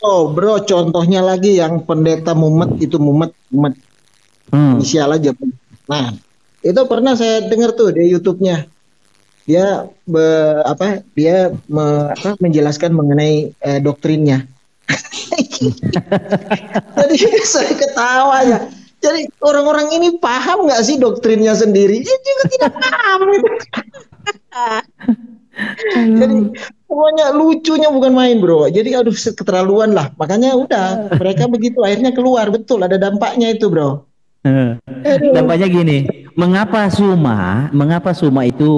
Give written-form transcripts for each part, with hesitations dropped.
Oh bro, contohnya lagi yang pendeta Mumet itu Mumet Hmm. inisial aja. Nah, itu pernah saya dengar tuh di YouTube-nya. Dia menjelaskan mengenai doktrinnya. Jadi saya ketawa ya. Jadi orang-orang ini paham nggak sih doktrinnya sendiri? Dia juga tidak paham. Gitu. Jadi Aduh. pokoknya lucunya bukan main bro. Jadi aduh keterlaluan lah. Makanya udah mereka begitu akhirnya keluar betul ada dampaknya itu bro. Aduh. Dampaknya gini, mengapa Suma itu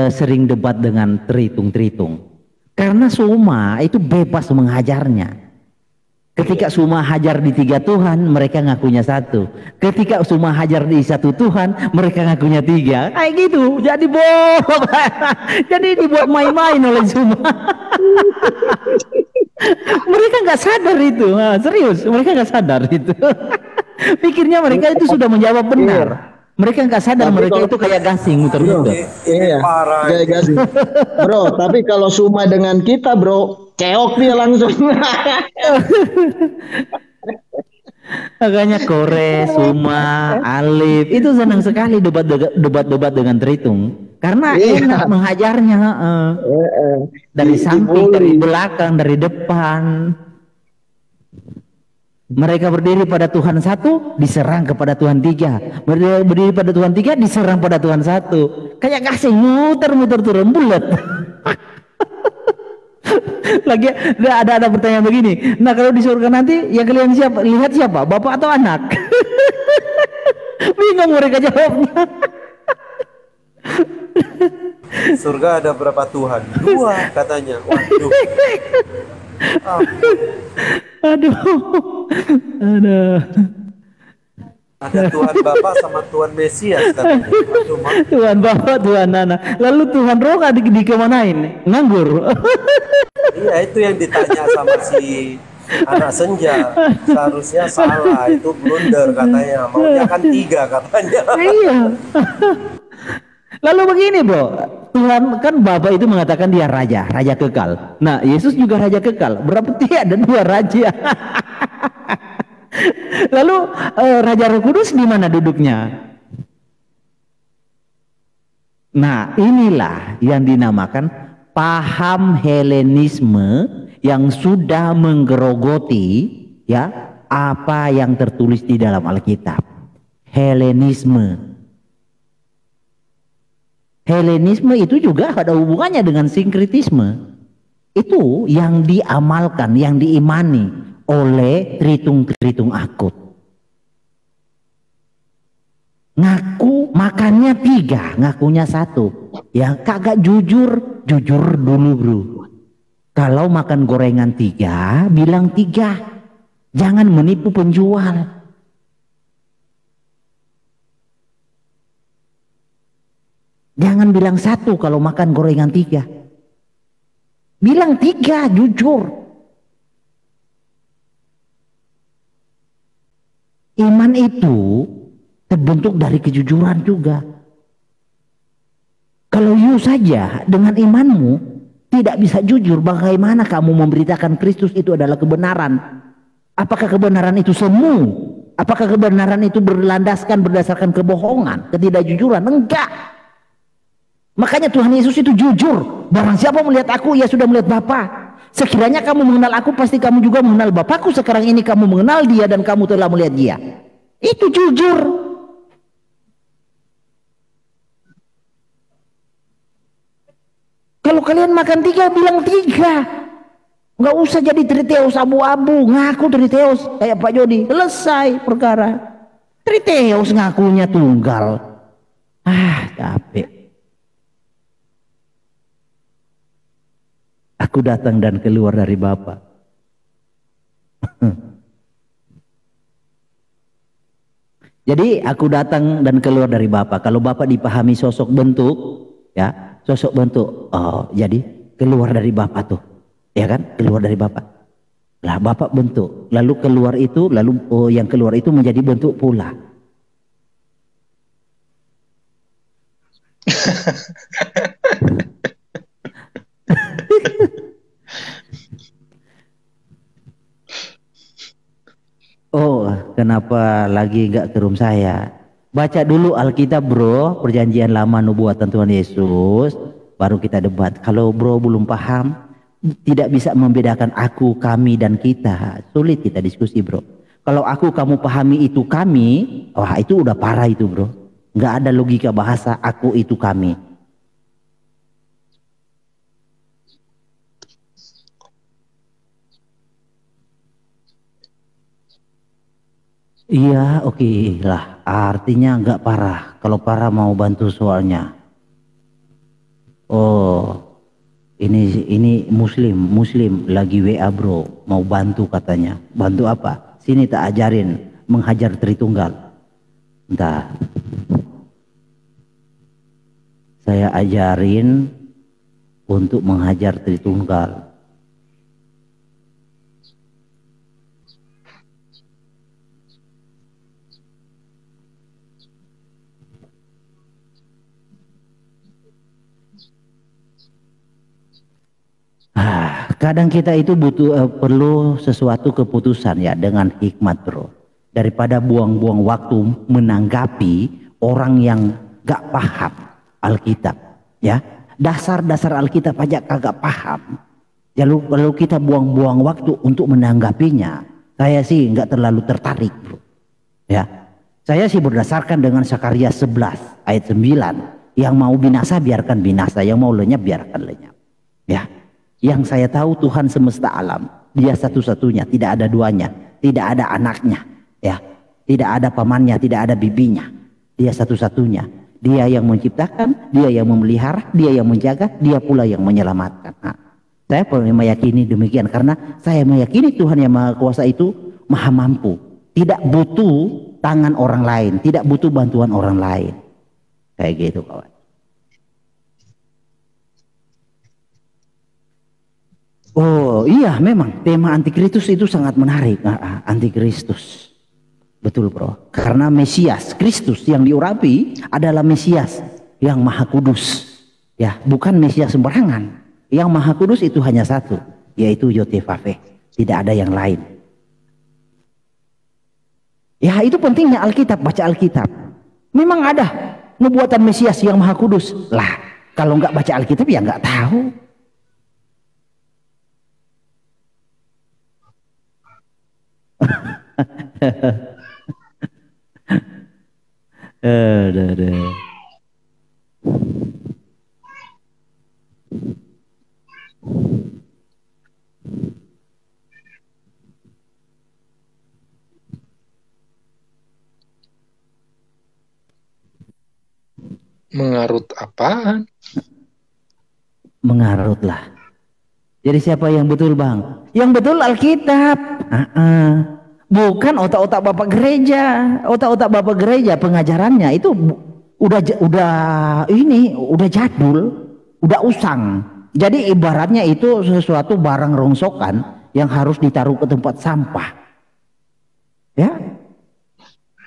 sering debat dengan Tritung? Karena Suma itu bebas mengajarnya. Ketika Suma hajar di tiga Tuhan, mereka ngakunya satu. Ketika Suma hajar di satu Tuhan, mereka ngakunya tiga. Kayak gitu. Jadi bohong. Jadi dibuat main-main oleh Suma. Mereka nggak sadar itu. Nah, serius, mereka nggak sadar itu. Pikirnya mereka itu sudah menjawab benar. Iya. Mereka nggak sadar Tapi mereka kalau itu kayak gasing bro, muter-muter. Ini iya, parah gaya ini. gas. Bro, tapi kalau Suma dengan kita, bro, keok dia langsung. Makanya Kore, Suma, Alif itu senang sekali debat-debat dengan Tritung karena enak Iya, menghajarnya, dari samping, dari dibully. belakang, dari depan. Mereka berdiri pada Tuhan satu, diserang kepada Tuhan tiga. Berdiri pada Tuhan tiga, diserang pada Tuhan satu. Kayak gasing muter-muter turun bulat. Lagi ada pertanyaan begini. Nah kalau di surga nanti yang kalian lihat siapa? Bapak atau anak? Bingung mereka jawabnya. Surga ada berapa Tuhan? Dua katanya. Waduh. Aduh. Aduh. Ada Tuhan Bapa sama Tuhan Mesias katanya. Aduh, Tuhan Bapak, Tuhan Anak. Lalu Tuhan Roh dikemanain? Nganggur. iya itu yang ditanya sama si anak senja. Seharusnya salah, itu blunder katanya. Maunya kan tiga katanya. Iya. Lalu begini bro, Tuhan kan Bapa itu mengatakan dia raja kekal. Nah Yesus juga raja kekal. Berarti ada dua raja. Lalu Raja Roh Kudus di mana duduknya? Nah inilah yang dinamakan paham Helenisme yang sudah menggerogoti ya apa yang tertulis di dalam Alkitab. Helenisme itu juga ada hubungannya dengan sinkritisme. Itu yang diamalkan, yang diimani oleh Tritung akut. Ngaku makannya tiga, ngakunya satu. Ya kagak jujur dulu bro. Kalau makan gorengan tiga, bilang tiga. Jangan menipu penjual. Jangan bilang satu kalau makan gorengan tiga. Bilang tiga, jujur. Iman itu terbentuk dari kejujuran juga. Kalau you saja dengan imanmu tidak bisa jujur, bagaimana kamu memberitakan Kristus itu adalah kebenaran? Apakah kebenaran itu semu? Apakah kebenaran itu berlandaskan berdasarkan kebohongan, ketidakjujuran? Enggak. Makanya Tuhan Yesus itu jujur. Barang siapa melihat aku, ia sudah melihat Bapa. Sekiranya kamu mengenal aku, pasti kamu juga mengenal Bapakku. Sekarang ini kamu mengenal dia dan kamu telah melihat dia. Itu jujur. Kalau kalian makan tiga, bilang tiga. Nggak usah jadi triteus abu-abu. Ngaku triteus kayak Pak Jody. Selesai perkara. Triteus ngakunya tunggal. Capek. Aku datang dan keluar dari Bapa. Jadi aku datang dan keluar dari Bapa. Kalau Bapa dipahami sosok bentuk, ya sosok bentuk. Oh, jadi keluar dari Bapa tuh, ya kan? Keluar dari Bapa. Lah Bapa bentuk. Lalu keluar itu, yang keluar itu menjadi bentuk pula. Kenapa lagi nggak ke room saya? Baca dulu Alkitab bro, perjanjian lama nubuatan Tuhan Yesus, baru kita debat. Kalau bro belum paham, tidak bisa membedakan aku, kami, dan kita, sulit kita diskusi bro. Kalau aku, kamu pahami itu kami, wah itu udah parah itu bro. Nggak ada logika bahasa aku itu kami. Iya, oke lah. Artinya nggak parah. Kalau parah mau bantu soalnya. Oh, ini Muslim lagi WA bro, mau bantu katanya. Bantu apa? Sini tak ajarin menghajar Tritunggal. Entah. Saya ajarin untuk menghajar Tritunggal. Kadang kita itu perlu sesuatu keputusan ya dengan hikmat bro. Daripada buang-buang waktu menanggapi orang yang gak paham Alkitab ya. Dasar-dasar Alkitab aja kagak paham. Lalu kita buang-buang waktu untuk menanggapinya. Saya sih nggak terlalu tertarik bro. Ya. Saya sih berdasarkan dengan Sakaria 11 ayat 9. Yang mau binasa biarkan binasa, yang mau lenyap biarkan lenyap. Ya. Yang saya tahu Tuhan semesta alam, dia satu-satunya, tidak ada duanya, tidak ada anaknya, ya, tidak ada pamannya, tidak ada bibinya, dia satu-satunya, dia yang menciptakan, dia yang memelihara, dia yang menjaga, dia pula yang menyelamatkan. Nah, saya pernah meyakini demikian karena saya meyakini Tuhan yang Maha Kuasa itu Maha Mampu, tidak butuh tangan orang lain, tidak butuh bantuan orang lain, kayak gitu kawan. Oh iya memang tema antikristus itu sangat menarik. Antikristus betul bro, karena Mesias Kristus yang diurapi adalah Mesias yang Maha Kudus ya, bukan Mesias sembarangan. Yang Maha Kudus itu hanya satu, yaitu Yotevave, tidak ada yang lain ya. Itu pentingnya Alkitab, baca Alkitab. Memang ada nubuatan Mesias yang Maha Kudus lah, kalau nggak baca Alkitab ya nggak tahu. Mengarut apaan? Mengarut lah. Jadi siapa yang betul bang? Yang betul Alkitab. Bukan otak-otak bapak gereja. Otak-otak bapak gereja pengajarannya itu udah jadul, udah usang. Jadi ibaratnya itu sesuatu barang rongsokan yang harus ditaruh ke tempat sampah. Ya.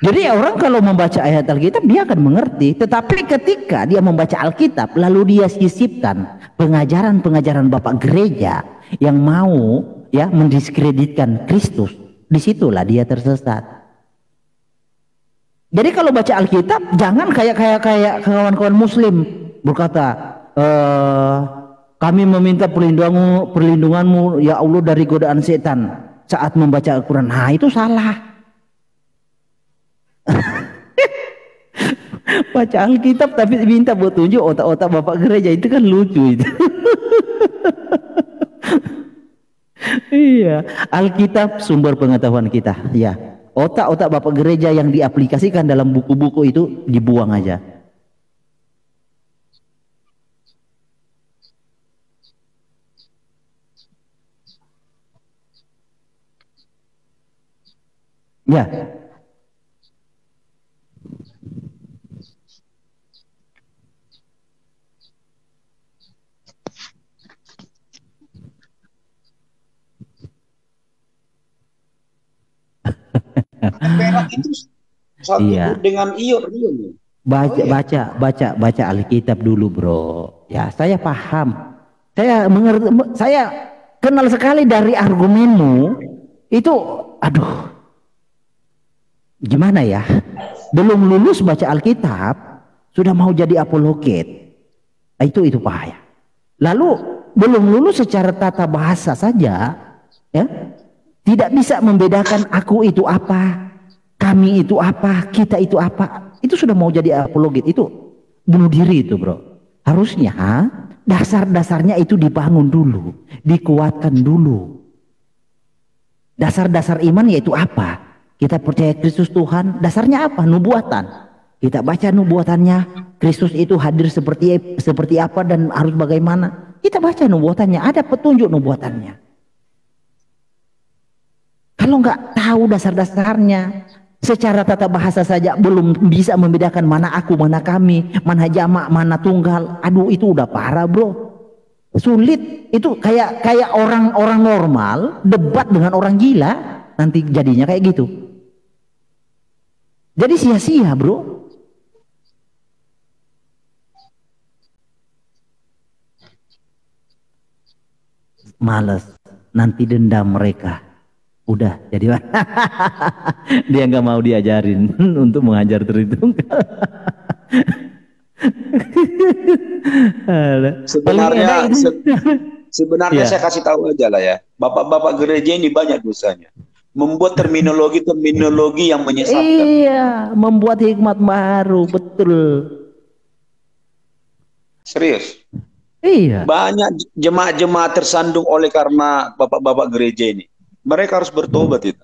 Jadi orang kalau membaca ayat Alkitab dia akan mengerti, tetapi ketika dia membaca Alkitab lalu dia sisipkan pengajaran-pengajaran bapak gereja yang mau ya mendiskreditkan Kristus, disitulah dia tersesat. Jadi kalau baca Alkitab jangan kayak kawan-kawan Muslim berkata, kami meminta perlindunganmu ya Allah dari godaan setan saat membaca Al-Quran. Nah itu salah. Baca Alkitab tapi minta buat tunjuk otak-otak bapak gereja, itu kan lucu itu. Iya, Alkitab sumber pengetahuan kita. Ya, otak-otak bapak gereja yang diaplikasikan dalam buku-buku itu dibuang aja. Ya. Perak itu satu iya. dengan ion. Baca Alkitab dulu bro. Ya saya paham. Saya mengerti. Saya kenal sekali dari argumenmu. Itu aduh. gimana ya, belum lulus baca Alkitab sudah mau jadi apologet. Itu bahaya. Lalu belum lulus secara tata bahasa saja, ya, tidak bisa membedakan aku itu apa, kami itu apa, kita itu apa. Itu sudah mau jadi apologet. Itu bunuh diri itu, bro. Harusnya dasar-dasarnya itu dibangun dulu, dikuatkan dulu. Dasar-dasar iman yaitu apa? Kita percaya Kristus Tuhan, dasarnya apa? Nubuatan. Kita baca nubuatannya, Kristus itu hadir seperti apa dan harus bagaimana. Kita baca nubuatannya, ada petunjuk nubuatannya. Kalau nggak tahu dasar-dasarnya, secara tata bahasa saja belum bisa membedakan mana aku, mana kami, mana jamak, mana tunggal. Aduh, itu udah parah, bro. Sulit. Itu kayak orang-orang normal debat dengan orang gila, nanti jadinya kayak gitu. Jadi sia-sia, bro. Males, nanti dendam mereka. Udah jadi dia nggak mau diajarin untuk mengajar Tritunggal. Sebenarnya saya kasih tahu aja lah ya, bapak-bapak gereja ini banyak dosanya, membuat terminologi yang menyesatkan. Iya, membuat hikmat baru, betul. Serius. Iya. Banyak jemaat-jemaat tersandung oleh karena bapak-bapak gereja ini. Mereka harus bertobat itu.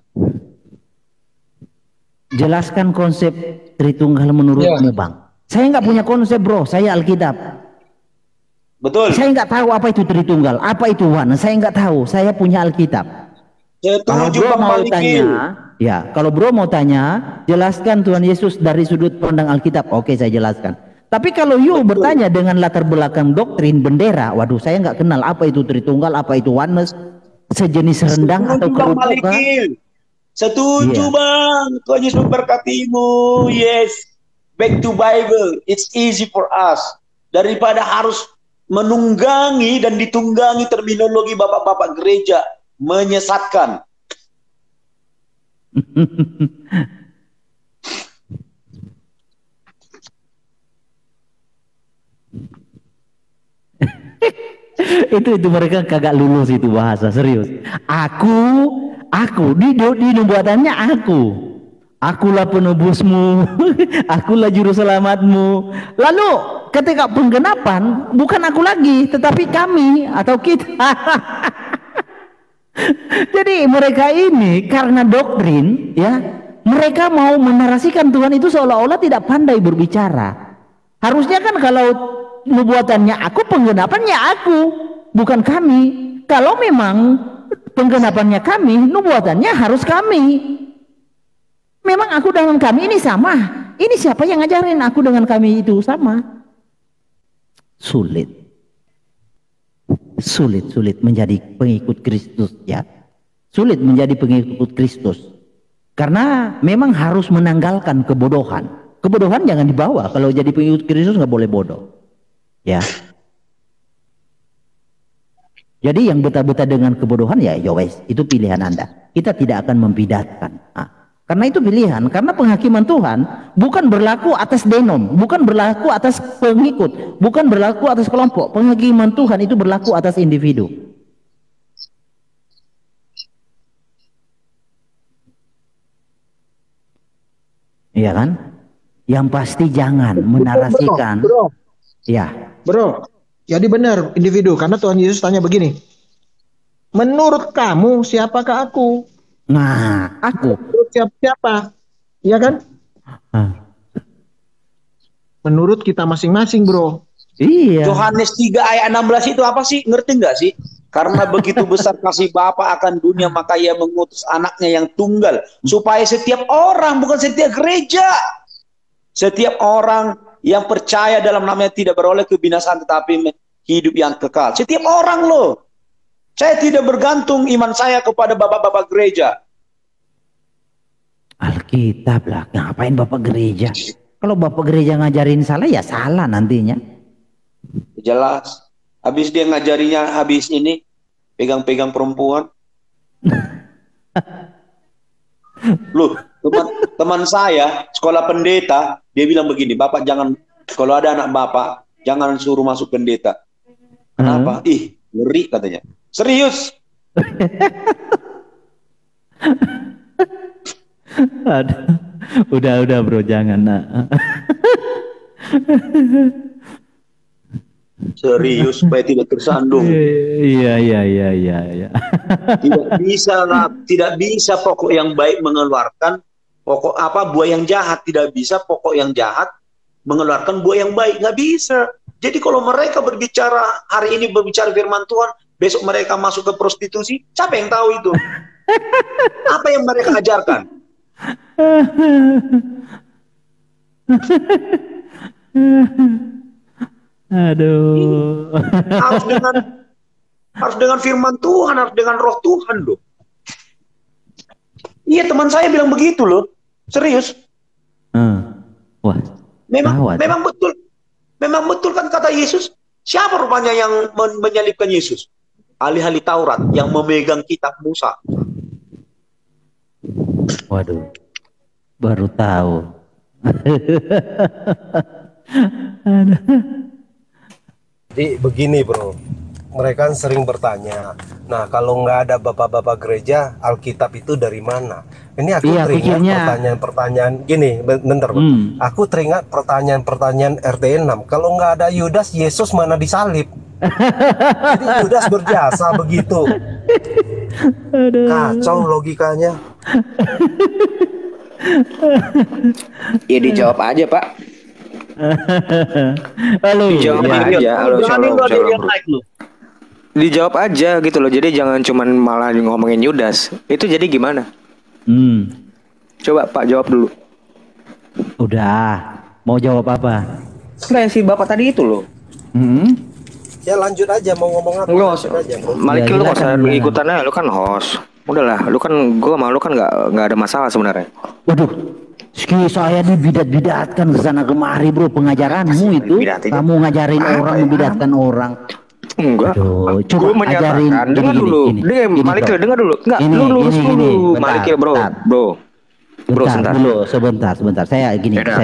Jelaskan konsep Tritunggal menurutmu, Bang. Saya nggak punya konsep, bro. Saya Alkitab. Betul. Saya nggak tahu apa itu Tritunggal, apa itu Wana. Saya nggak tahu. Saya punya Alkitab. Kalau bro mau tanya, ya, kalau bro mau tanya, jelaskan Tuhan Yesus dari sudut pandang Alkitab. Oke, saya jelaskan. Tapi kalau you bertanya dengan latar belakang doktrin bendera, waduh, saya nggak kenal apa itu Tritunggal, apa itu oneness, sejenis rendang atau kerupuk. Setuju, Bang. Tuhan Yesus memberkatimu. Yes. Back to Bible. It's easy for us. Daripada harus menunggangi dan ditunggangi terminologi bapak-bapak gereja, menyesatkan. itu mereka kagak lulus itu bahasa, serius. Aku di nubuatannya akulah penebusmu, akulah juru selamatmu. Lalu ketika penggenapan bukan aku lagi tetapi kami atau kita. Jadi mereka ini karena doktrin, ya, mereka mau menarasikan Tuhan itu seolah-olah tidak pandai berbicara. Harusnya kan kalau nubuatannya aku, penggenapannya aku, bukan kami. Kalau memang penggenapannya kami, nubuatannya harus kami. Memang aku dengan kami ini sama. Ini siapa yang ngajarin aku dengan kami itu sama? Sulit menjadi pengikut Kristus, ya. Sulit menjadi pengikut Kristus. Karena memang harus menanggalkan kebodohan. Kebodohan jangan dibawa. Kalau jadi pengikut Kristus nggak boleh bodoh. Ya. Jadi yang betah-betah dengan kebodohan ya wes, itu pilihan Anda. Kita tidak akan membidatkan. Karena itu pilihan, karena penghakiman Tuhan bukan berlaku atas denom, bukan berlaku atas pengikut, bukan berlaku atas kelompok. Penghakiman Tuhan itu berlaku atas individu. Iya kan? Yang pasti jangan menarasikan. Bro. Ya. Bro, jadi benar individu, karena Tuhan Yesus tanya begini. Menurut kamu siapakah aku? Nah, aku. Menurut siapa? Iya kan? Menurut kita masing-masing, bro. Iya. Yohanes 3 ayat 16 itu apa sih? Ngerti nggak sih? Karena begitu besar kasih Bapa akan dunia, maka Ia mengutus anaknya yang tunggal. Supaya setiap orang, bukan setiap gereja, setiap orang yang percaya dalam namanya tidak beroleh kebinasaan tetapi hidup yang kekal. Setiap orang loh. Saya tidak bergantung iman saya kepada bapak-bapak gereja. Alkitab lah, ngapain bapak gereja? Kalau bapak gereja ngajarin salah ya salah nantinya. Jelas. Habis dia ngajarinya, habis ini pegang-pegang perempuan. Loh, teman saya sekolah pendeta, dia bilang begini, Bapak jangan, kalau ada anak Bapak jangan suruh masuk pendeta. Kenapa? Ih, ngeri katanya. Serius. Aduh. Udah bro, jangan. Nah. Serius supaya tidak tersandung. Iya. Tidak bisa pokok yang baik mengeluarkan pokok buah yang jahat, tidak bisa pokok yang jahat mengeluarkan buah yang baik, nggak bisa. Jadi kalau mereka berbicara hari ini berbicara firman Tuhan, besok mereka masuk ke prostitusi, siapa yang tahu itu? Apa yang mereka ajarkan? Aduh. Harus dengan firman Tuhan, harus dengan roh Tuhan loh. Iya, teman saya bilang begitu loh. Serius. Wah. Memang betul. Memang betul kan kata Yesus. Siapa rupanya yang menyalibkan Yesus? Ahli-ahli Taurat yang memegang kitab Musa. Waduh. Baru tahu. Jadi begini bro, mereka kan sering bertanya, nah kalau nggak ada bapak-bapak gereja, Alkitab itu dari mana? Ini aku teringat pertanyaan-pertanyaan gini, bentar bro. Aku teringat pertanyaan-pertanyaan RT 6. Kalau nggak ada Yudas, Yesus mana disalib? Jadi Yudas berjasa begitu. Kacau logikanya. Ya dijawab aja Pak. Halo, dijawab aja. Halo, shalom. Dijawab aja gitu loh. Jadi jangan cuman malah ngomongin Yudas. Itu jadi gimana? Coba Pak jawab dulu. Udah. Mau jawab apa? Enggak, si Bapak tadi itu loh. Ya lanjut aja, mau ngomong apa? Lanjut aja, Malikil lu nggak usah ikutan aja, lu kan host. Udahlah, lu kan gua sama lu kan nggak ada masalah sebenarnya. Waduh, saya dibidat-bidatkan ke sana kemari bro, pengajaranmu itu. Kamu ngajarin orang, membidatkan orang. Enggak. Aduh, coba ajarin. Dengar dulu. Malikil dengar dulu. Enggak, lu lurus dulu. Malikil bro, sebentar. Saya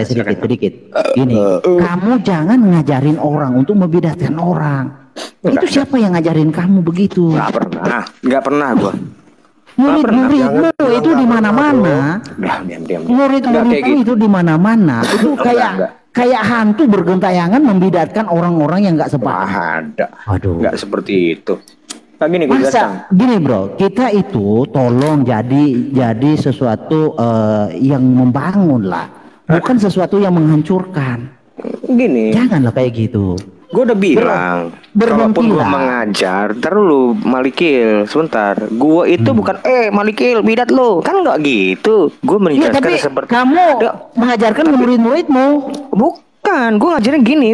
sedikit. Gini, kamu jangan ngajarin orang untuk membidatkan orang. Itu siapa yang ngajarin kamu begitu? Nggak pernah gua. Murid-muridmu itu di mana-mana. Murid-muridmu itu di mana-mana. Itu kayak hantu bergentayangan membidatkan orang-orang yang nggak sepakat. Aduh. Nggak seperti itu. Gini bro, kita itu tolong jadi sesuatu yang membangun lah, bukan sesuatu yang menghancurkan. Gini, janganlah kayak gitu. Gue udah bilang, kalaupun gue mengajar, terus Malikil, sebentar. Gue itu bukan, Malikil, bidat lo, kan nggak gitu. Gue menjelaskan seperti kamu mengajarkan murid-muridmu. Bukan, gue ngajarin gini,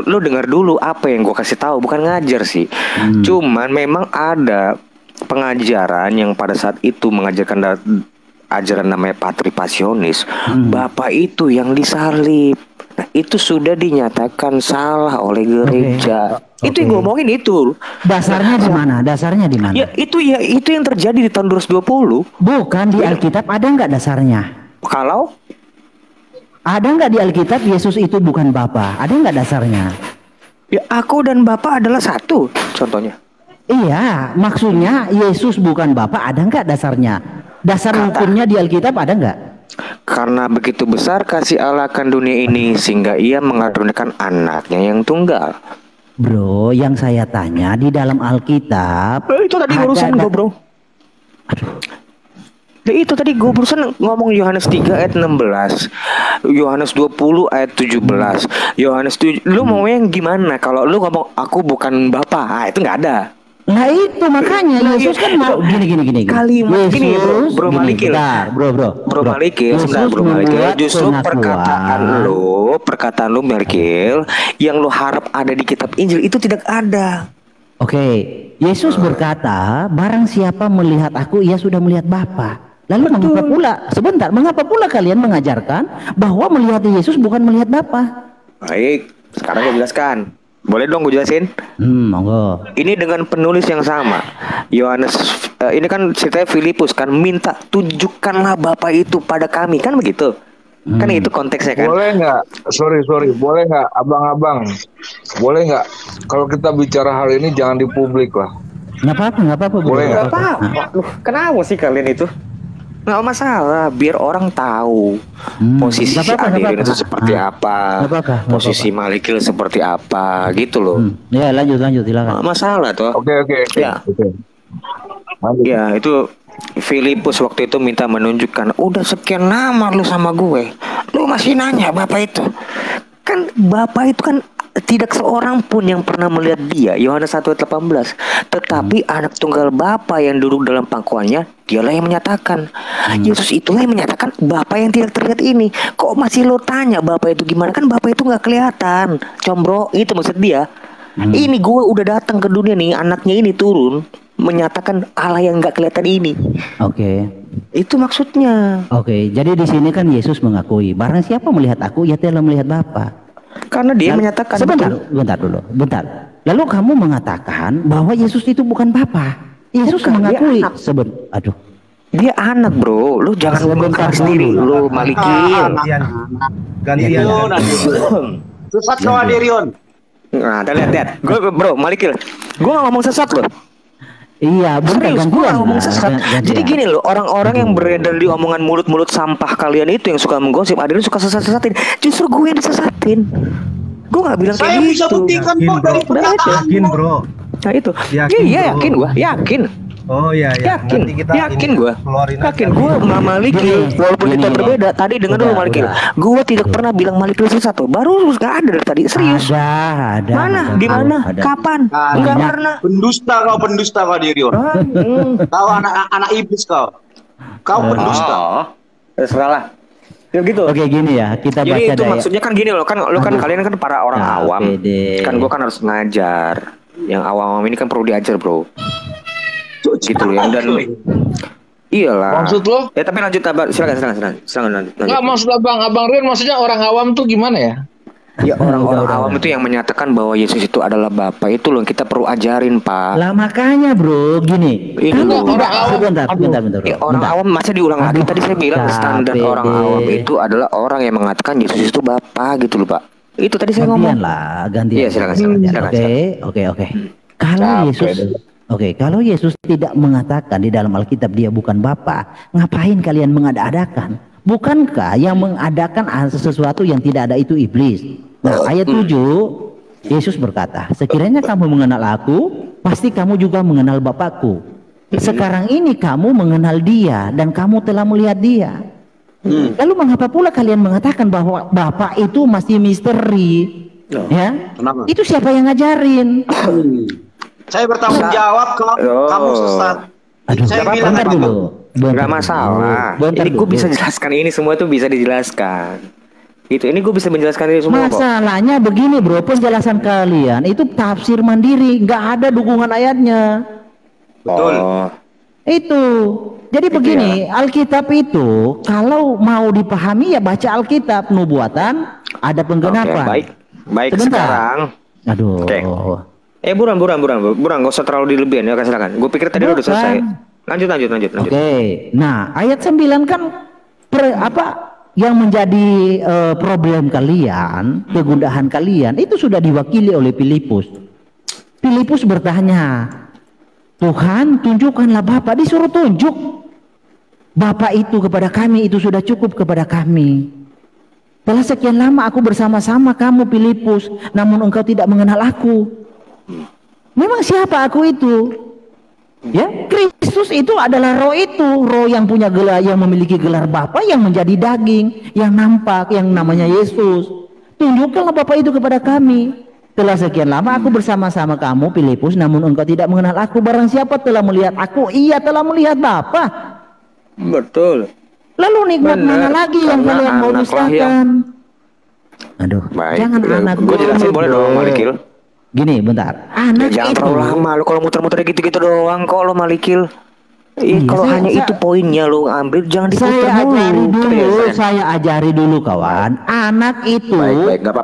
lu dengar dulu apa yang gue kasih tahu, bukan ngajar sih. Cuman memang ada pengajaran yang pada saat itu mengajarkan ajaran namanya patripasionis. Bapak itu yang disalib. Nah, itu sudah dinyatakan salah oleh gereja. Itu yang gue ngomongin itu. Dasarnya di mana? Dasarnya di mana? Ya itu yang terjadi di tahun 2020. Bukan di Alkitab ada nggak dasarnya? Kalau ada nggak di Alkitab Yesus itu bukan Bapa? Ada nggak dasarnya? Ya aku dan Bapa adalah satu. Contohnya. Iya, maksudnya Yesus bukan Bapa. Ada nggak dasarnya? Dasar hukumnya di Alkitab ada nggak? Karena begitu besar kasih Allah akan dunia ini sehingga ia mengaruniakan anaknya yang tunggal. Bro, yang saya tanya di dalam Alkitab itu tadi urusan gue bro. Aduh. Itu tadi gue barusan ngomong Yohanes 3 ayat 16, Yohanes 20 ayat 17, Yohanes 7. Lu mau yang gimana? Kalau lu ngomong aku bukan Bapa, itu nggak ada. Nah itu makanya Yesus kan mau gini. Kalimat gini bro Malikil. Bro Malikil, justru perkataan lu Malikil yang lu harap ada di kitab Injil itu tidak ada. Oke, Yesus berkata, barang siapa melihat aku, ia sudah melihat Bapa. Lalu mengapa pula kalian mengajarkan bahwa melihat Yesus bukan melihat Bapa? Baik, sekarang gue jelaskan. Boleh dong gue jelasin? Monggo. Ini dengan penulis yang sama. Yohanes, ini kan ceritanya Filipus kan minta tunjukkanlah Bapa itu pada kami, kan begitu? Kan itu konteksnya kan. Boleh nggak? Sorry, boleh nggak, abang-abang? Boleh nggak? Kalau kita bicara hal ini jangan di publik lah. Nggak apa-apa. Boleh nggak? Kenapa sih kalian itu? Nggak masalah, biar orang tahu posisi si Adirin itu seperti apa, posisi Malikil seperti apa, gitu loh. Ya lanjut silakan. Masalah tuh. Oke. Ya. Ya itu Filipus waktu itu minta menunjukkan, udah sekian lama lu sama gue, lu masih nanya Bapak itu. Kan Bapak itu kan tidak seorang pun yang pernah melihat dia, Yohanes 1:18. Tetapi anak tunggal Bapa yang duduk dalam pangkuannya, dialah yang menyatakan. Yesus itulah yang menyatakan Bapa yang tidak terlihat ini. Kok masih lo tanya Bapa itu gimana? Kan Bapa itu nggak kelihatan. Combro, itu maksud dia. Ini gue udah datang ke dunia nih, anaknya ini turun menyatakan Allah yang nggak kelihatan ini. Oke. Itu maksudnya. Oke, jadi di sini kan Yesus mengakui, barang siapa melihat aku, ia telah melihat Bapa. Karena dia menyatakan. Bentar. Lalu kamu mengatakan bahwa Yesus itu bukan Bapa. Yesus mengakui. Dia anak, bro. Lu jangan ngomongkan sendiri. Lu Malikil. Gantian. Sesat kau Adirion. Nah, lihat. Gue bro Malikil. Gue gak ngomong sesat loh. Iya, serius, gue ngomong sesat. Jadi gini loh, orang-orang yang beredar di omongan mulut-mulut sampah kalian itu yang suka menggosip, Adirin suka sesat-sesatin. Justru gue yang disesatin. Gue gak bilang kayak gitu. Saya bisa buktikan kok dari pernyataan. Yakin bro. Nah itu. Iya yakin gue, yakin. Oh iya. Yakin gue. Yakin gue sama Malikil. Walaupun kita berbeda. Tadi dengar dulu Malikil. Gue tidak pernah bilang Malikil sesat. Baru gak ada dari tadi. Serius. Ada. Mana? Di mana? Kapan? Enggak pernah. Pendusta kau Adirion. Kau anak iblis kau. Kau pendusta. Terserah lah. Gitu. Oke gini ya, kita baca. Jadi itu maksudnya kan gini loh, kan lo kan kalian kan para orang awam. Kan gue kan harus ngajar. Yang awam ini kan perlu diajar, bro. Gitu loh yang dan iyalah. Maksud lo? Ya tapi lanjut abang, silakan lanjut. Enggak, maksud abang Rian maksudnya orang awam tuh gimana ya? Ya orang-orang awam itu yang menyatakan bahwa Yesus itu adalah Bapa, itu loh yang kita perlu ajarin, Pak. Lah makanya bro, gini. Ini orang awam. Bentar. Ya, orang awam masih diulang lagi. Tadi saya bilang standar orang awam itu adalah orang yang mengatakan Yesus itu Bapa gitu loh, Pak. Itu tadi saya ngomong. Gantian. Iya, silakan. Oke. Kalau Yesus tidak mengatakan di dalam Alkitab dia bukan Bapa, ngapain kalian mengada-adakan? Bukankah yang mengadakan sesuatu yang tidak ada itu iblis? Nah, ayat 7 Yesus berkata, sekiranya kamu mengenal aku, pasti kamu juga mengenal Bapakku. Sekarang ini kamu mengenal dia dan kamu telah melihat dia. Lalu mengapa pula kalian mengatakan bahwa Bapa itu masih misteri? Ya? Kenapa? Itu siapa yang ngajarin? Saya bertanggung jawab kalau kamu sesat. Saya bilang dulu. Gak masalah. Ini gue bisa jelaskan ini semua tuh bisa dijelaskan. Ini gue bisa menjelaskan ini semua. Masalahnya begini bro, penjelasan kalian itu tafsir mandiri, nggak ada dukungan ayatnya. Betul. Itu. Jadi begini, Alkitab itu kalau mau dipahami ya baca Alkitab, nubuatan, ada penggenapan. Baik sekarang. Aduh. Buran, gak usah terlalu dilebihan ya, silakan. Gue pikir tadi udah selesai. Lanjut. Oke. Nah, ayat 9 kan yang menjadi problem kalian, kegundahan kalian itu sudah diwakili oleh Filipus. Filipus bertanya, Tuhan tunjukkanlah Bapa. Disuruh tunjuk Bapa itu kepada kami, itu sudah cukup kepada kami. Telah sekian lama aku bersama-sama kamu Filipus, namun engkau tidak mengenal aku. Memang siapa aku itu? Ya, Kristus itu adalah roh itu, roh yang punya gelar, yang memiliki gelar Bapa, yang menjadi daging, yang nampak, yang namanya Yesus. Tunjukkanlah Bapa itu kepada kami. Telah sekian lama aku bersama-sama kamu Filipus, namun engkau tidak mengenal aku. Barang siapa telah melihat aku, ia telah melihat Bapa. Betul. Lalu nikmat mana lagi yang kalian mau dustakan? Aduh, jangan anak gue jelasin boleh dong Malikil. Gini bentar, anak jangan itu terlalu lama lu kalau muter-muter gitu-gitu doang kok lo Malikil. Kalau hanya itu poinnya lo ambil, jangan diputar Saya ajari dulu kawan. Anak itu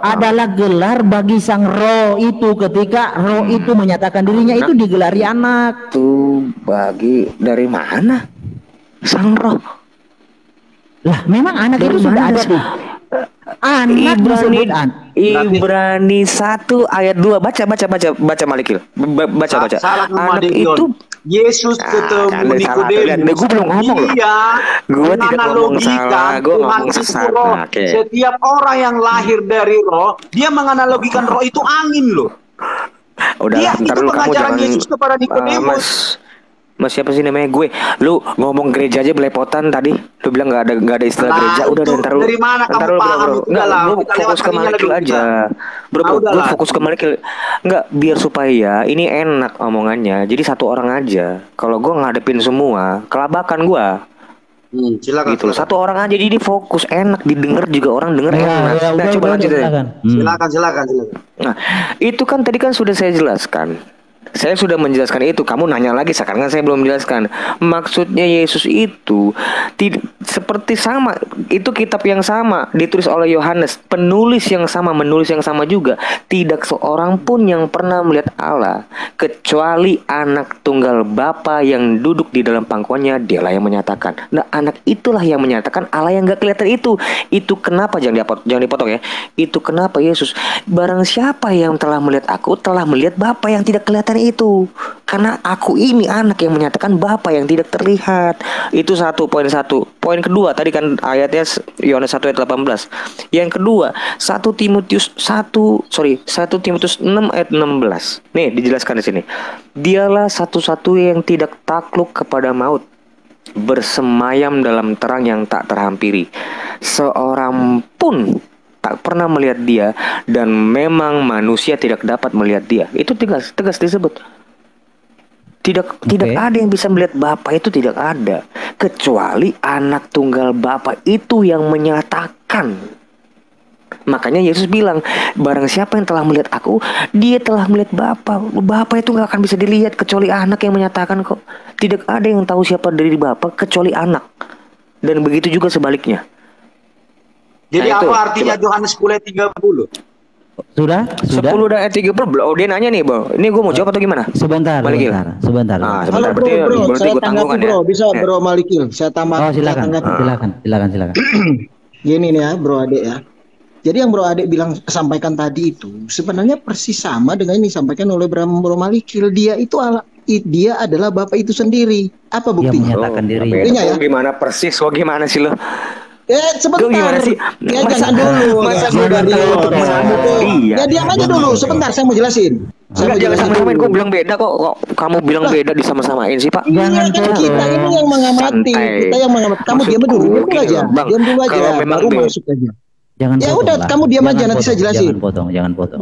adalah gelar bagi sang roh itu. Ketika roh itu menyatakan dirinya, itu digelari anak. Tuh bagi dari mana? Sang roh. Lah memang anak itu sudah ada tuh. Anak Ibrani 1 ayat 2. Baca Malikil. Baca. Anak itu Yesus ketemu Nikodemus. Gue belum ngomong loh. Gue tidak ngomong salah. Gue ngomong sesat. Setiap orang yang lahir dari roh, dia menganalogikan roh itu angin loh. Udah, itu pengajaran Yesus kepada Nikodemus. Mas siapa sih namanya gue? Lu ngomong gereja aja belepotan tadi. Lu bilang nggak ada istilah gereja. Udah ntar lu. Dari mana kamu paham itu? Nggak, lu fokus ke Malikil aja. Bro, lu fokus ke Malikil. Nggak, biar supaya ini enak omongannya. Jadi satu orang aja. Kalau gue ngadepin semua, kelabakan gue. Silakan. Gitu. Satu orang aja, jadi fokus, enak didengar juga, orang denger enak. Nah, coba lanjut deh. Silakan. Nah, itu kan tadi kan sudah saya jelaskan. Saya sudah menjelaskan itu. Kamu nanya lagi, sekarang saya belum menjelaskan. Maksudnya Yesus itu seperti sama. Itu kitab yang sama, ditulis oleh Yohanes. Penulis yang sama, menulis yang sama juga. Tidak seorang pun yang pernah melihat Allah kecuali anak tunggal Bapa yang duduk di dalam pangkuannya. Dialah yang menyatakan. Nah, anak itulah yang menyatakan Allah yang gak kelihatan itu. Itu kenapa, jangan dipotong ya. Itu kenapa Yesus, barang siapa yang telah melihat aku, telah melihat Bapa yang tidak kelihatan itu. Karena aku ini anak yang menyatakan Bapa yang tidak terlihat. Itu poin satu. Poin kedua tadi kan ayatnya Yohanes 1 ayat 18. Yang kedua 1 Timotius 6 ayat 16. Nih dijelaskan di sini. Dialah satu-satunya yang tidak takluk kepada maut, bersemayam dalam terang yang tak terhampiri. Seorang pun tak pernah melihat dia, dan memang manusia tidak dapat melihat dia. Itu tegas disebut. Tidak ada yang bisa melihat Bapa, itu tidak ada, kecuali anak tunggal Bapa itu yang menyatakan. Makanya Yesus bilang, barang siapa yang telah melihat aku, dia telah melihat Bapa. Bapa itu gak akan bisa dilihat kecuali anak yang menyatakan kok. Tidak ada yang tahu siapa dari Bapa kecuali anak. Dan begitu juga sebaliknya. Jadi apa artinya Yohanes 10 ayat 30? Sudah? 10 dan ayat 30. Oh, dia nanya nih, Bro. Ini gue mau jawab atau gimana? Sebentar. Sebentar. Bro, saya tanggapi, Bro. Bisa, Bro Malikil. Saya tambah. Oh, silakan. Gini nih ya, Bro Adek ya. Jadi yang Bro Adek sampaikan tadi itu sebenarnya persis sama dengan yang disampaikan oleh Bro Malikil. Dia adalah Bapa itu sendiri. Apa buktinya? Dia menyatakan diri. Ya. Gimana persis? Gimana sih lo? Sebentar. Ya jangan dulu. Ya diam aja dulu. Sebentar, saya mau jelasin. Jangan sama-samain. Gue bilang beda kok. Kamu bilang beda disama-samain sih, Pak. Jangan kita ini yang mengamati. Kita yang mengamati. Kamu diam dulu. Diam dulu aja. Baru masuk aja. Ya udah, kamu diam aja, nanti saya jelasin. Jangan potong.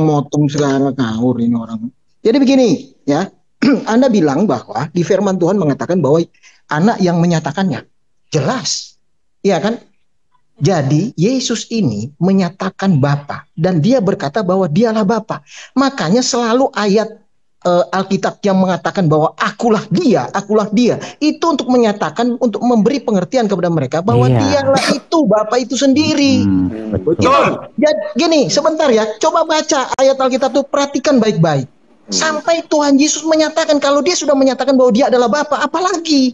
Motong sekarang ngawur ini orang. Jadi begini ya. Anda bilang bahwa di firman Tuhan mengatakan bahwa anak yang menyatakannya. Jelas. Iya kan? Jadi Yesus ini menyatakan Bapa dan dia berkata bahwa dialah Bapa. Makanya selalu ayat Alkitab yang mengatakan bahwa akulah dia itu untuk menyatakan, untuk memberi pengertian kepada mereka bahwa dialah itu Bapa itu sendiri. Betul. Jadi gini, sebentar ya, coba baca ayat Alkitab itu, perhatikan baik-baik. Sampai Tuhan Yesus menyatakan, kalau dia sudah menyatakan bahwa dia adalah Bapa, apalagi?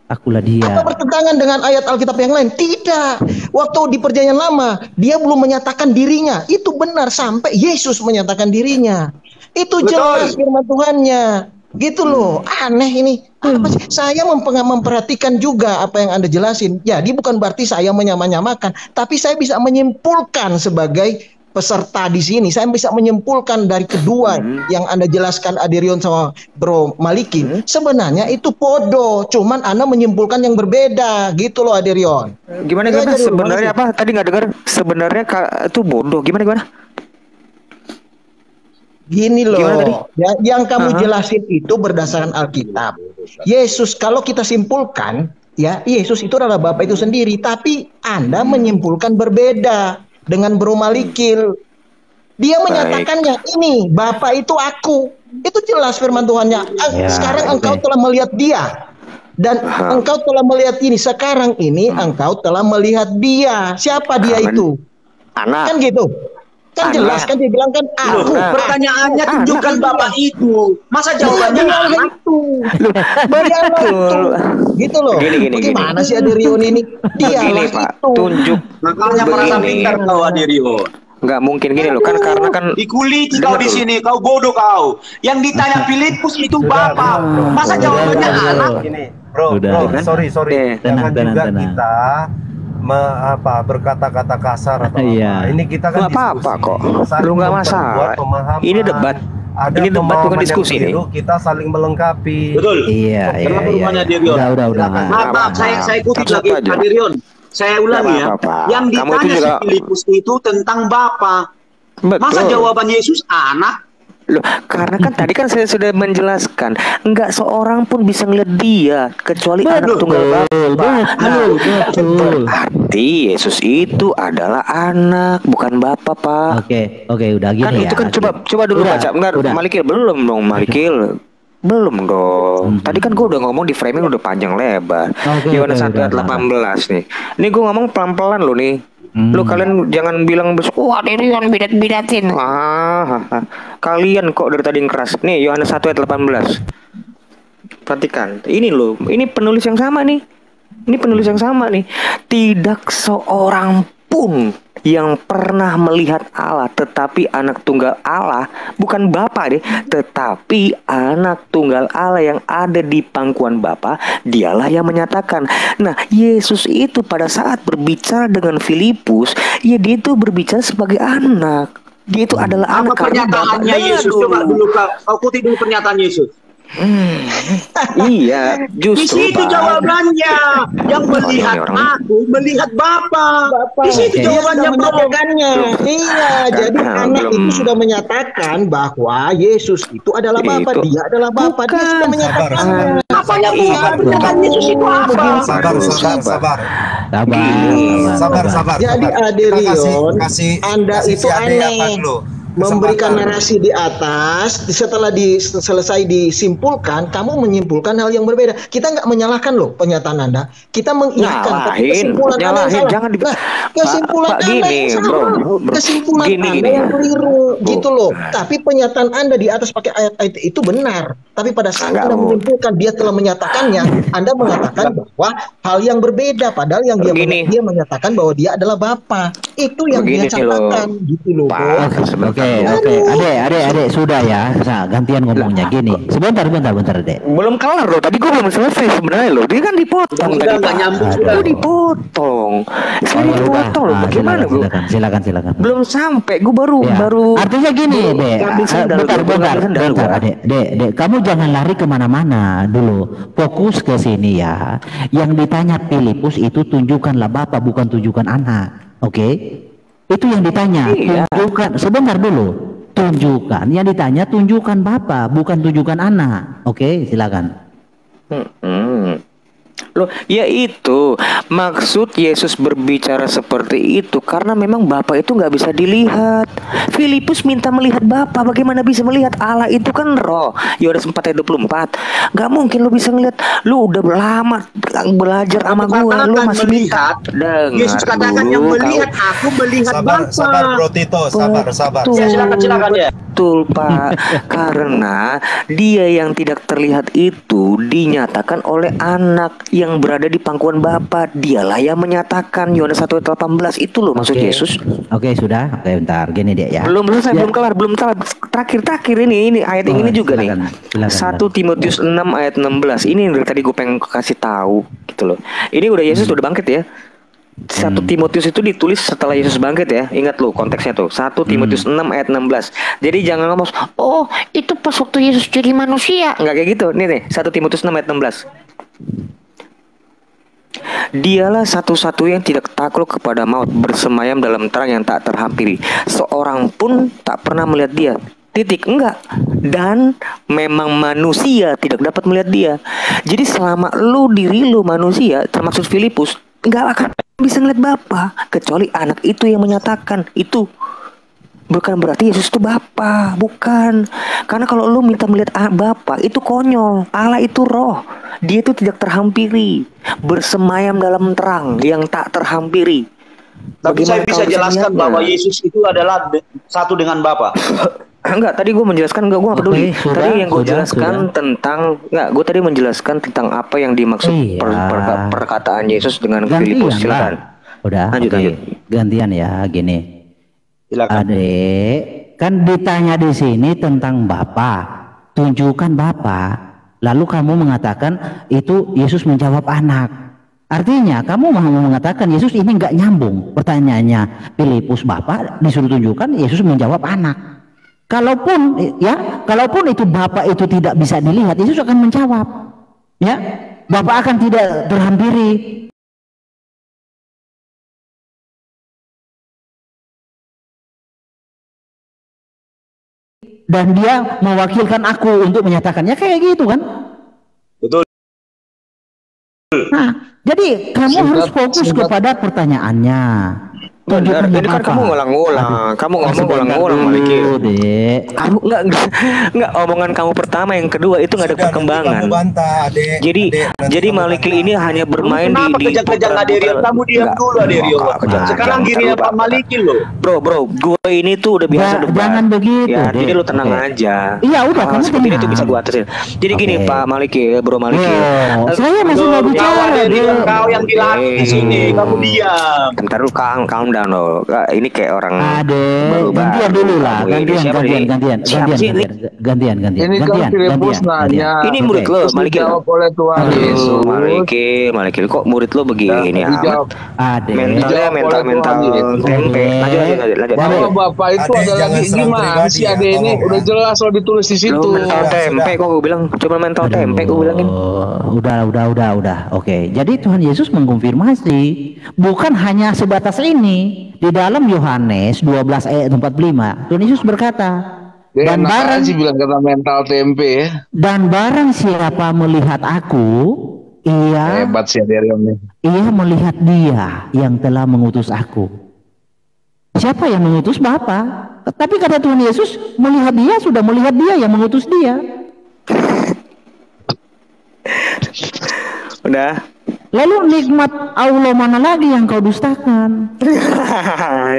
Akulah dia. Apa bertentangan dengan ayat Alkitab yang lain? Tidak. Waktu di Perjanjian Lama, dia belum menyatakan dirinya. Itu benar sampai Yesus menyatakan dirinya. Itu jelas firman Tuhannya. Gitu loh. Aneh ini. Apa sih? Saya memperhatikan juga apa yang Anda jelasin. Jadi bukan berarti saya menyamakan, tapi saya bisa menyimpulkan sebagai peserta di sini. Saya bisa menyimpulkan dari kedua yang Anda jelaskan, Aderion sama Bro Maliki, sebenarnya itu bodoh. Cuman Anda menyimpulkan yang berbeda, gitu loh Aderion. Gimana sebenarnya apa? Tadi nggak dengar. Sebenarnya itu bodoh. Gimana? Gini loh. Yang kamu jelasin itu berdasarkan Alkitab. Yesus, kalau kita simpulkan, ya Yesus itu adalah Bapa itu sendiri. Tapi Anda menyimpulkan berbeda. Dengan Bro Malikil, dia menyatakannya, ini Bapa itu aku. Itu jelas firman Tuhannya. Sekarang engkau telah melihat dia. Dan engkau telah melihat ini. Sekarang ini engkau telah melihat dia. Siapa dia itu? Anak. Kan gitu. Kan jelas kan dia bilang kan aku. Pertanyaannya tunjukkan Bapak itu. Masa jawabannya itu? Betul. Gitu loh. Bagaimana sih Aderion ini? Dialah itu. Tunjuk. Makanya merasa pintar kau Aderion. Nggak mungkin gini loh kan, karena kan dikuliti kau di sini, kau bodoh kau. Yang ditanya Filipus itu Bapak. Masa jawabannya anak? Gini, bro, sorry. Jangan juga kita berkata-kata kasar atau apa. Ini kita kan apa kok. Lu nggak masalah. Ini debat. Ini debat bukan diskusi nih. Kita saling melengkapi. Betul. Iya. Udah. Maaf, saya kutip lagi Aderion. Saya ulangi ya. Yang ditanya si Filipus itu tentang Bapa. Masa jawaban Yesus anak? Loh, karena kan tadi kan saya sudah menjelaskan, enggak seorang pun bisa ngeliat dia kecuali anak tunggal Bapa. Berarti Yesus itu adalah anak, bukan Bapa, Pak. Oke, udah gini kan ya. Itu kan coba dulu baca. Malikil belum dong, Malikil. Belum dong. Tadi kan gue udah ngomong di framing udah panjang lebar. Yohanes 1 ayat 18 nih. Ini gue ngomong pelan-pelan lo nih. Lo kalian jangan bilang wah Aderion bidat-bidatin. Kalian kok dari tadi yang keras. Nih Yohanes 1 ayat 18. Perhatikan. Ini loh. Ini penulis yang sama nih. Tidak seorang pun yang pernah melihat Allah, tetapi anak tunggal Allah, bukan Bapa deh, tetapi anak tunggal Allah yang ada di pangkuan Bapa, dialah yang menyatakan. Nah, Yesus itu pada saat berbicara dengan Filipus, ya dia itu berbicara sebagai anak. Dia itu adalah anak. Apa pernyataannya Yesus? Coba dulu kau kutip dulu pernyataan Yesus. Iya, justru di situ jawabannya. Yang melihat aku melihat Bapa. Di situ jawabannya, menyatakannya. Iya, jadi anak itu sudah menyatakan bahwa Yesus itu adalah Bapa, dia adalah Bapa. Dia sudah menyatakannya. Apanya pernyataan Yesus itu apa? Sabar. Jadi Aderion, Anda itu aneh. Memberikan narasi di atas, setelah selesai disimpulkan, kamu menyimpulkan hal yang berbeda. Kita nggak menyalahkan loh pernyataan Anda. Kita mengiyakan, tapi kesimpulan Anda yang salah. Jangan kesimpulan Anda yang salah. Kesimpulan Anda yang keliru, gitu loh. Tapi pernyataan Anda di atas pakai ayat-ayat itu benar. Tapi pada saat Anda menyimpulkan, dia telah menyatakannya, Anda mengatakan bahwa hal yang berbeda. Padahal yang dia menyatakan bahwa dia adalah Bapa. Itu yang dia katakan, gitu loh. Oke, adek, sudah ya. Nah, gantian ngomongnya gini. Sebentar, adek. Belum kelar loh. Tadi gue belum selesai sebenarnya loh. Dia kan dipotong tadi. Gue dipotong. Saya dipotong loh. Bagaimana bro? Silakan. Belum sampai. Gue baru. Artinya gini, dek. Bentar, adek. Dek, kamu jangan lari kemana-mana dulu. Fokus ke sini ya. Yang ditanya Filipus itu tunjukkanlah Bapa, bukan tunjukkan anak. Oke? Itu yang ditanya, tunjukkan, sebentar dulu, tunjukkan, yang ditanya tunjukkan Bapa, bukan tunjukkan anak. Oke, silakan. Loh, ya itu maksud Yesus berbicara seperti itu karena memang Bapa itu nggak bisa dilihat. Filipus minta melihat Bapa, bagaimana bisa melihat? Allah itu kan roh. Yohanes 4 ayat 24. Nggak mungkin lu bisa ngelihat. Lu udah lama belajar sama gua, lu masih melihat. Yesus katakan yang melihat aku melihat Bapa. Sabar Bro Tito, sabar. Silakan ya. Betul Pak. Karena dia yang tidak terlihat itu dinyatakan oleh anak yang berada di pangkuan Bapa. Dialah yang menyatakan. Yohanes 1 ayat 18 itu loh maksud Yesus. Oke, sudah. Oke, bentar. Gini dia ya. Belum selesai, belum kelar. Terakhir ini ayat yang ini juga silakan, nih. 1 Timotius 6 ayat 16. Ini dari tadi gue pengen kasih tahu gitu loh. Ini udah Yesus udah bangkit ya. 1 Timotius itu ditulis setelah Yesus bangkit ya. Ingat lo konteksnya tuh 1 Timotius 6 ayat 16. Jadi jangan ngomong oh itu pas waktu Yesus jadi manusia. Enggak kayak gitu. Nih 1 Timotius 6 ayat 16. Dialah satu-satu yang tidak takluk kepada maut, bersemayam dalam terang yang tak terhampiri. Seorang pun tak pernah melihat dia. Titik, enggak. Dan memang manusia tidak dapat melihat dia. Jadi selama diri lu manusia, termasuk Filipus, enggak akan bisa ngeliat Bapa kecuali anak itu yang menyatakan itu. bukan berarti Yesus itu Bapa, bukan. Karena kalau lu minta melihat Bapa itu konyol. Allah itu roh. Dia itu tidak terhampiri, bersemayam dalam terang yang tak terhampiri. Tapi saya bisa jelaskan bahwa Yesus itu adalah satu dengan Bapa. Enggak, tadi gue menjelaskan, gue gak peduli. Tadi yang gue jelaskan tentang, gue tadi menjelaskan tentang apa yang dimaksud perkataan Yesus dengan Filipus. Silakan. Udah, lanjut. Gantian ya, gini. Silakan. Adek, kan ditanya di sini tentang Bapa, tunjukkan Bapa. Lalu kamu mengatakan itu Yesus menjawab anak. Artinya kamu mau mengatakan Yesus ini nggak nyambung. Pertanyaannya Filipus Bapa, disuruh tunjukkan Yesus menjawab anak. Kalaupun itu Bapa itu tidak bisa dilihat, Yesus akan menjawab. Ya, Bapa akan tidak terhampiri. Dan dia mewakilkan aku untuk menyatakannya, kayak gitu kan? Betul. Nah, jadi kamu harus fokus kepada pertanyaannya. Benar, ini kan kamu ngulang-ngulang, kamu ngomong ngulang-ngulang Maliki. Kamu enggak omongan kamu pertama, yang kedua itu nggak ada perkembangan. Jadi Maliki ini hanya bermain di kejang-kejang Aderion, kamu diam dulu Aderion. Sekarang gini ya Pak Maliki loh. Bro, gue ini tuh udah biasa debat. Jangan begitu. Ya, jadi lu tenang aja. Iya, udah kamu seperti itu bisa gua atasin. Jadi gini Pak Maliki, Bro Maliki. Saya masih mau bicara. Kau yang dilatih di sini, kamu diam. Bentar lu calm down lo. Ini kayak orang baru. Gantian dulu lah. Gantian. Ini kan Filipus nanya. Ini murid lo, Maliki. Dijawab oleh Tuhan Yesus. Maliki, kok murid lo begini amat? Mental tempe. Lanjut. Bahwa Bapak itu adalah gimana si Ade ini udah jelas lo ditulis di situ. Mental tempe kok gue bilang, cuma mental tempe gue bilangin. Udah. Oke. Jadi Tuhan Yesus mengkonfirmasi, bukan hanya sebatas ini. Di dalam Yohanes 12 ayat 45, Tuhan Yesus berkata, dan barang bilang kata mental tempe ya. Dan barang siapa melihat aku, ia hebat sih Aderion. Ia melihat Dia yang telah mengutus aku. Siapa yang mengutus? Bapa. Tapi kata Tuhan Yesus, melihat Dia sudah melihat Dia yang mengutus Dia. Udah. Lalu nikmat Allah mana lagi yang kau dustakan?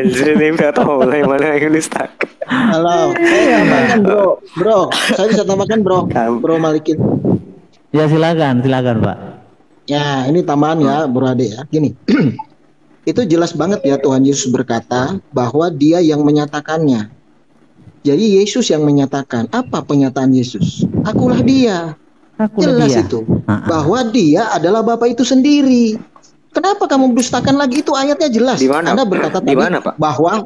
Nikmat Allah mana yang dustakan? Halo, saya tambahkan bro, saya bisa tambahkan bro Malikin. Ya silakan Pak. Ya ini tambahan ya Bro Ade ya. Gini, itu jelas banget ya Tuhan Yesus berkata bahwa Dia yang menyatakannya. Jadi Yesus yang menyatakan. Apa pernyataan Yesus? Akulah Dia. Jelas itu bahwa Dia adalah Bapa itu sendiri. Kenapa kamu dustakan lagi? Itu ayatnya jelas. Anda berkata tadi bahwa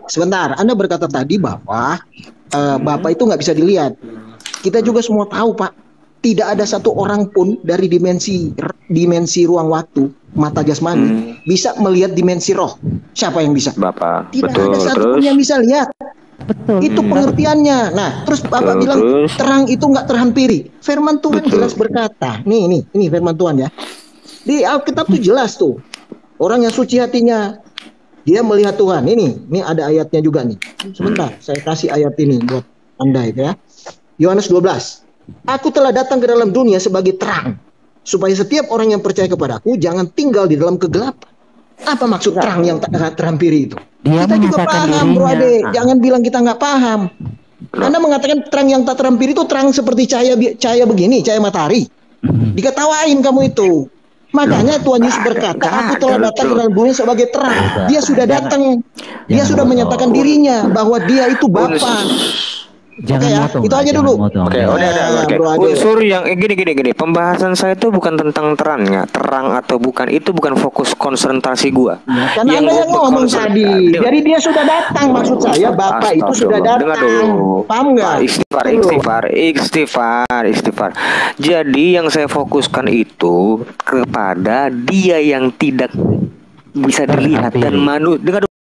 Anda berkata tadi bahwa Bapa itu nggak bisa dilihat. Kita juga semua tahu Pak, tidak ada satu orang pun dari dimensi ruang waktu, mata jasmani bisa melihat dimensi roh. Siapa yang bisa? Bapa. Tidak ada satu pun yang bisa lihat. Betul. Itu pengertiannya. Nah, terus Bapak bilang terang itu nggak terhampiri. Firman Tuhan jelas berkata, nih firman Tuhan ya. Di Alkitab tuh jelas tuh. Orang yang suci hatinya, dia melihat Tuhan. Ini ada ayatnya juga nih. Sebentar, saya kasih ayat ini buat Anda ya. Yohanes 12. Aku telah datang ke dalam dunia sebagai terang, supaya setiap orang yang percaya kepadaku jangan tinggal di dalam kegelapan. Apa maksud terang yang tak terhampiri itu? Kita juga paham Bro Ade. Jangan bilang kita nggak paham. Anda mengatakan terang yang tak terhampiri itu terang seperti cahaya begini, cahaya matahari. Diketawain kamu itu. Makanya Tuhan Yesus berkata, aku telah datang ke dalam dunia sebagai terang. Dia sudah datang. Dia sudah menyatakan dirinya bahwa Dia itu Bapa. Jangan motong, itu aja dulu. Oke, udah. Unsur yang gini. Pembahasan saya itu bukan tentang terang atau bukan. Itu bukan fokus konsentrasi gua. Ya, karena Anda yang ngomong tadi. Jadi Dia sudah datang, maksud saya Bapak itu sudah datang. Paham nggak? Istighfar. Jadi yang saya fokuskan itu kepada Dia yang tidak bisa dilihat dan manusia.